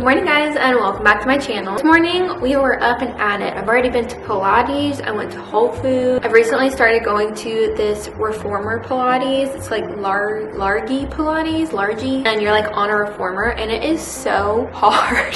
Good morning guys, and welcome back to my channel. This morning we were up and at it. I've already been to Pilates, I went to Whole Foods. I've recently started going to this reformer Pilates. It's like Largy Pilates, and you're like on a reformer and it is so hard.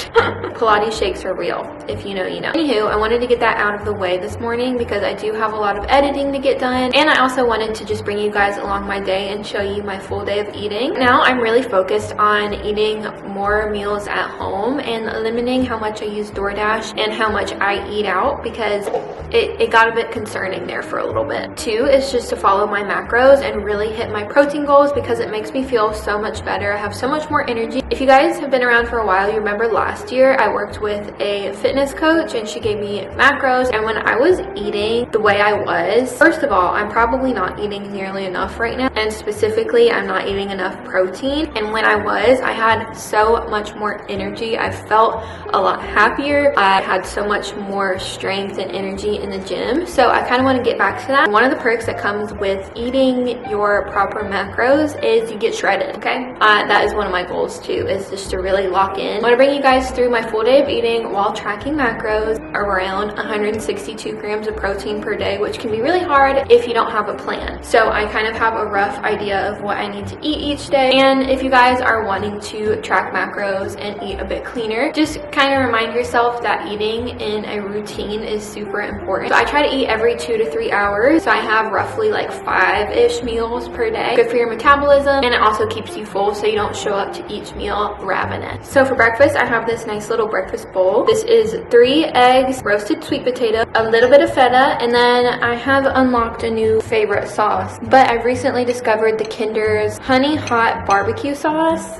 Pilates shakes are real. If you know, you know. Anywho, I wanted to get that out of the way this morning because I do have a lot of editing to get done, and I also wanted to just bring you guys along my day and show you my full day of eating. Now I'm really focused on eating more meals at home and limiting how much I use DoorDash and how much I eat out, because it got a bit concerning there for a little bit. 2 is just to follow my macros and really hit my protein goals because it makes me feel so much better. I have so much more energy. If you guys have been around for a while, you remember last year I worked with a fitness coach and she gave me macros, and when I was eating the way I was, first of all, I'm probably not eating nearly enough right now, and specifically I'm not eating enough protein. And when I had so much more energy. I felt a lot happier. I had so much more strength and energy in the gym. So I kind of want to get back to that. One of the perks that comes with eating your proper macros is you get shredded, okay? That is one of my goals too, is just to really lock in. I want to bring you guys through my full day of eating while tracking macros, around 162 grams of protein per day, which can be really hard if you don't have a plan. So I kind of have a rough idea of what I need to eat each day. And if you guys are wanting to track macros and eat a bit cleaner, just kind of remind yourself that eating in a routine is super important. So I try to eat every 2 to 3 hours. So I have roughly like 5-ish meals per day. Good for your metabolism, and it also keeps you full so you don't show up to each meal ravenous. So for breakfast, I have this nice little breakfast bowl. This is 3 eggs, roasted sweet potato, a little bit of feta, and then I have unlocked a new favorite sauce. But I've recently discovered the Kinder's honey hot barbecue sauce.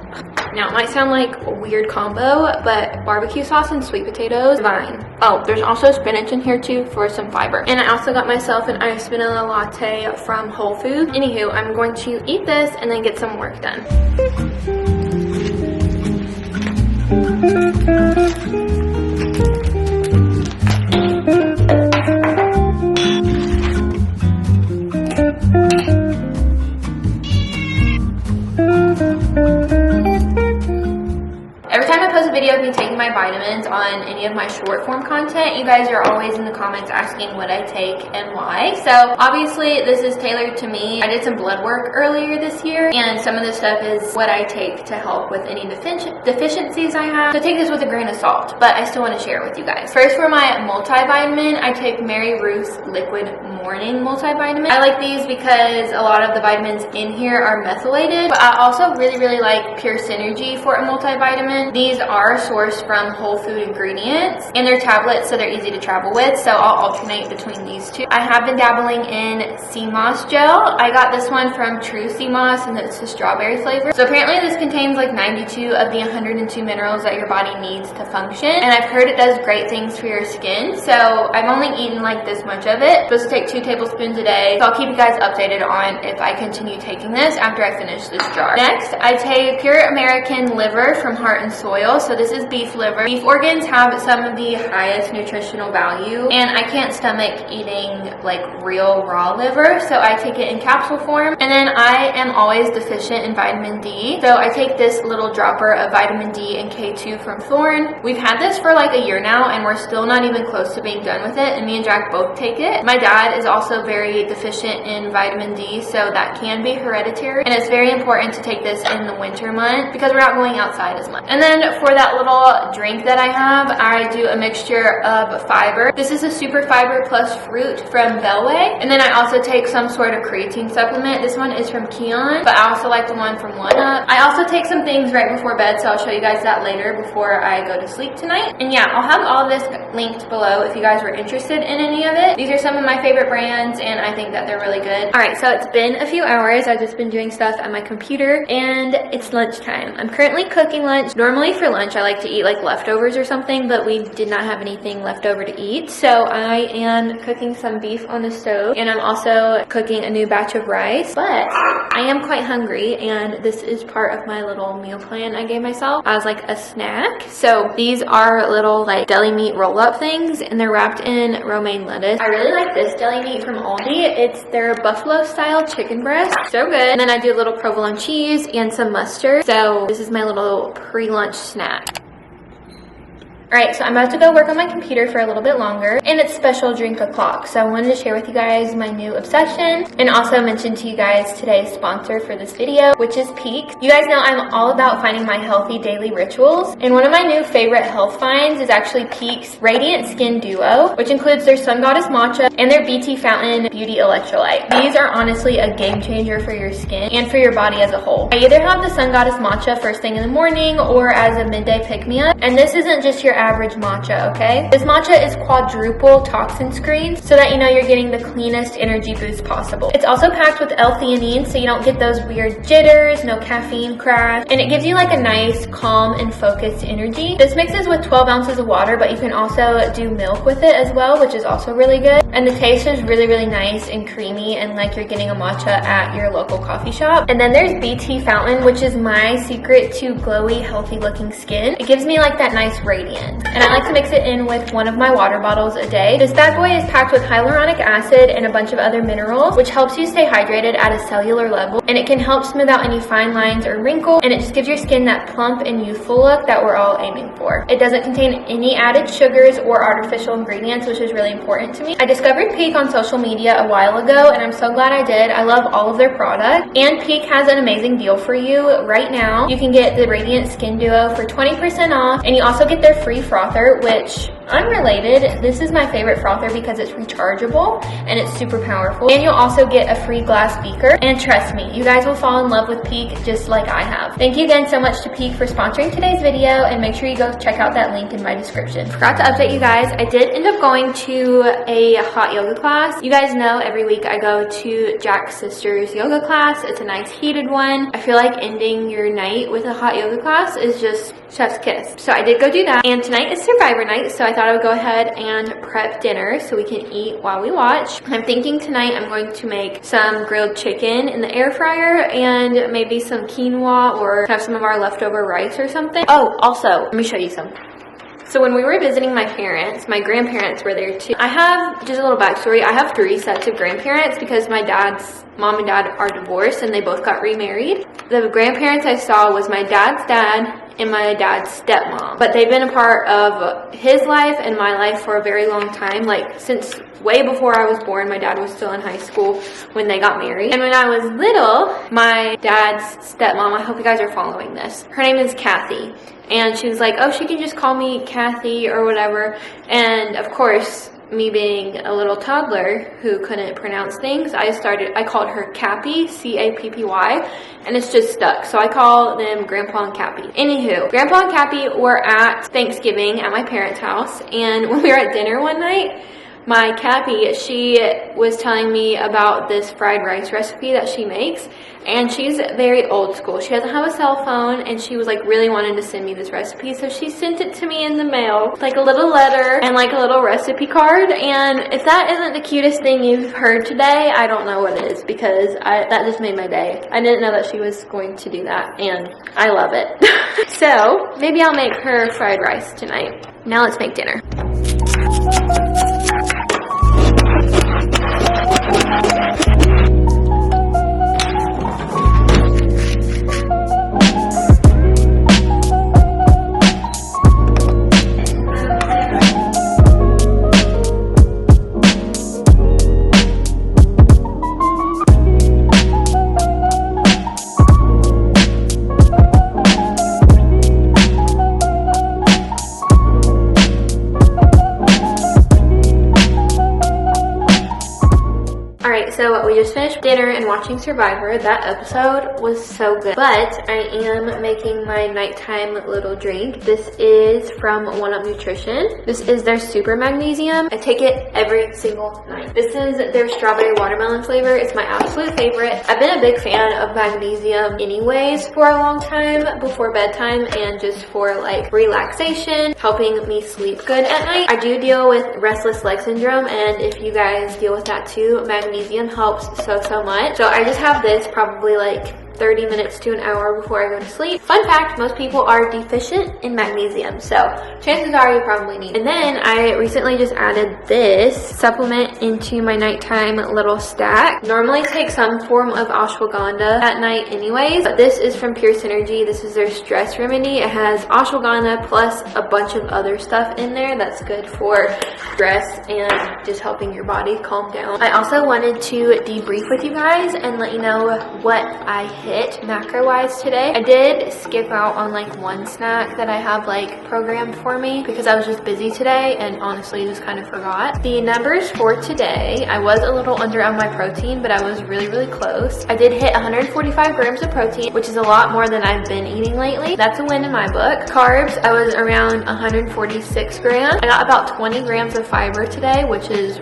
Now it might sound like a weird combo, but barbecue sauce and sweet potatoes, divine. Oh, there's also spinach in here too for some fiber. And I also got myself an iced vanilla latte from Whole Foods. Anywho, I'm going to eat this and then get some work done. Video of me taking my vitamins on any of my short form content, you guys are always in the comments asking what I take and why. So obviously this is tailored to me. I did some blood work earlier this year, and some of this stuff is what I take to help with any deficiencies I have. So take this with a grain of salt, but I still want to share it with you guys. First, for my multivitamin, I take Mary Ruth's Liquid Morning Multivitamin. I like these because a lot of the vitamins in here are methylated, but I also really like Pure Synergy for a multivitamin. These are sourced from whole food ingredients, and they're tablets, so they're easy to travel with, so I'll alternate between these two. I have been dabbling in sea moss gel. I got this one from True Sea Moss, and it's the strawberry flavor. So apparently this contains like 92 of the 102 minerals that your body needs to function, and I've heard it does great things for your skin. So I've only eaten like this much of it. I'm supposed to take 2 tablespoons a day, so I'll keep you guys updated on if I continue taking this after I finish this jar. Next, I take Pure American Liver from Heart and Soil. So this is beef liver. Beef organs have some of the highest nutritional value, and I can't stomach eating like real raw liver, so I take it in capsule form. And then I am always deficient in vitamin D, so I take this little dropper of vitamin D and K2 from Thorne. We've had this for like a year now, and we're still not even close to being done with it, and me and Jack both take it. My dad is also very deficient in vitamin D, so that can be hereditary, and it's very important to take this in the winter months because we're not going outside as much. And then for that little drink that I have, I do a mixture of fiber. This is a super fiber plus fruit from Bellway, and then I also take some sort of creatine supplement. This one is from Keon, but I also like the one from 1UP. I also take some things right before bed, so I'll show you guys that later before I go to sleep tonight. And yeah, I'll have all of this linked below if you guys were interested in any of it. These are some of my favorite brands, and I think that they're really good. Alright, so it's been a few hours. I've just been doing stuff at my computer, and it's lunchtime. I'm currently cooking lunch. Normally for lunch I like to eat like leftovers or something, but we did not have anything left over to eat, so I am cooking some beef on the stove, and I'm also cooking a new batch of rice. But I am quite hungry, and this is part of my little meal plan I gave myself as like a snack. So these are little like deli meat roll-up things, and they're wrapped in romaine lettuce. I really like this deli meat from Aldi. It's their buffalo style chicken breast, so good. And then I do a little provolone cheese and some mustard. So this is my little pre-lunch snack. Alright, so I'm about to go work on my computer for a little bit longer, and it's special drink o'clock. So I wanted to share with you guys my new obsession, and also mention to you guys today's sponsor for this video, which is Peak. You guys know I'm all about finding my healthy daily rituals, and one of my new favorite health finds is actually Peak's Radiant Skin Duo, which includes their Sun Goddess Matcha and their BT Fountain Beauty Electrolyte. These are honestly a game changer for your skin and for your body as a whole. I either have the Sun Goddess Matcha first thing in the morning or as a midday pick-me-up, and this isn't just your average matcha, okay? This matcha is quadruple toxin screened so that you know you're getting the cleanest energy boost possible. It's also packed with L-theanine so you don't get those weird jitters, no caffeine crash, and it gives you like a nice, calm, and focused energy. This mixes with 12 ounces of water, but you can also do milk with it as well, which is also really good. And the taste is really, really nice and creamy and like you're getting a matcha at your local coffee shop. And then there's BT Fountain, which is my secret to glowy, healthy looking skin. It gives me like that nice radiance. And I like to mix it in with one of my water bottles a day. This bad boy is packed with hyaluronic acid and a bunch of other minerals, which helps you stay hydrated at a cellular level. And it can help smooth out any fine lines or wrinkles, and it just gives your skin that plump and youthful look that we're all aiming for. It doesn't contain any added sugars or artificial ingredients, which is really important to me. I discovered Peak on social media a while ago, and I'm so glad I did. I love all of their products, and Peak has an amazing deal for you right now. You can get the Radiant Skin Duo for 20% off, and you also get their free frother, which, unrelated, this is my favorite frother because it's rechargeable and it's super powerful. And you'll also get a free glass beaker, and trust me, you guys will fall in love with Peak just like I have. Thank you again so much to Peak for sponsoring today's video, and make sure you go check out that link in my description. Forgot to update you guys, I did end up going to a hot yoga class. You guys know every week I go to Jack's sister's yoga class. It's a nice heated one. I feel like ending your night with a hot yoga class is just chef's kiss. So I did go do that, and tonight is Survivor night, so I thought I would go ahead and prep dinner so we can eat while we watch. I'm thinking tonight I'm going to make some grilled chicken in the air fryer and maybe some quinoa, or have some of our leftover rice or something. Oh, also, let me show you something. So when we were visiting my parents, my grandparents were there too. I have, just a little backstory, I have 3 sets of grandparents because my dad's mom and dad are divorced and they both got remarried. The grandparents I saw was my dad's dad and my dad's stepmom. But they've been a part of his life and my life for a very long time, like since way before I was born. My dad was still in high school when they got married. And when I was little, my dad's stepmom, I hope you guys are following this, her name is Kathy. And she was like, oh, she can just call me Kathy or whatever. And of course, me being a little toddler who couldn't pronounce things, I called her Cappy, C-A-P-P-Y, and it's just stuck. So I call them Grandpa and Cappy. Anywho, Grandpa and Cappy were at Thanksgiving at my parents' house, and when we were at dinner one night, my Cappy, she was telling me about this fried rice recipe that she makes, and she's very old school. She doesn't have a cell phone, and she was like really wanting to send me this recipe, so she sent it to me in the mail, like a little letter and like a little recipe card. And if that isn't the cutest thing you've heard today, I don't know what is, because that just made my day. I didn't know that she was going to do that, and I love it. So maybe I'll make her fried rice tonight. Now let's make dinner. So we just finished dinner and watching Survivor. That episode was so good. But I am making my nighttime little drink. This is from One Up Nutrition. This is their super magnesium. I take it every single night. This is their strawberry watermelon flavor. It's my absolute favorite. I've been a big fan of magnesium anyways for a long time before bedtime, and just for like relaxation, helping me sleep good at night. I do deal with restless leg syndrome, and if you guys deal with that too, magnesium helps so much. So I just have this probably like 30 minutes to an hour before I go to sleep. Fun fact, most people are deficient in magnesium, so chances are you probably need it. And then I recently just added this supplement into my nighttime little stack. Normally take some form of ashwagandha at night anyways, but this is from Pure Synergy. This is their stress remedy. It has ashwagandha plus a bunch of other stuff in there that's good for stress and just helping your body calm down. I also wanted to debrief with you guys and let you know what I hit macro wise today. I did skip out on like one snack that I have like programmed for me because I was just busy today and honestly just kind of forgot. The numbers for today, I was a little under on my protein, but I was really close. I did hit 145 grams of protein, which is a lot more than I've been eating lately. That's a win in my book. Carbs, I was around 146 grams. I got about 20 grams of fiber today, which is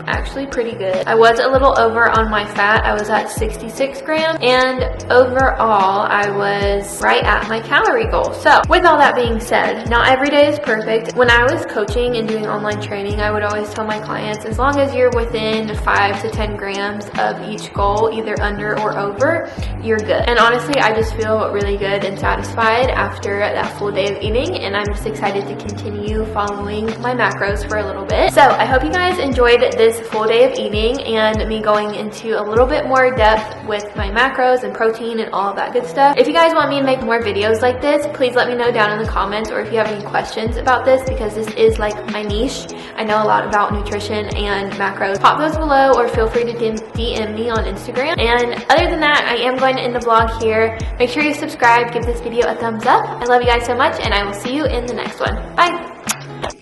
actually pretty good. I was a little over on my fat. I was at 66 grams, and overall I was right at my calorie goal. So with all that being said, not every day is perfect. When I was coaching and doing online training, I would always tell my clients, as long as you're within 5 to 10 grams of each goal, either under or over, you're good. And honestly, I just feel really good and satisfied after that full day of eating, and I'm just excited to continue following my macros for a little bit. So I hope you guys enjoyed this full day of eating and me going into a little bit more depth with my macros and protein and all of that good stuff. If you guys want me to make more videos like this, please let me know down in the comments, or if you have any questions about this, because this is like my niche. I know a lot about nutrition and macros. Pop those below, or feel free to DM me on Instagram. And other than that, I am going to end the vlog here. Make sure you subscribe, give this video a thumbs up. I love you guys so much, and I will see you in the next one. Bye!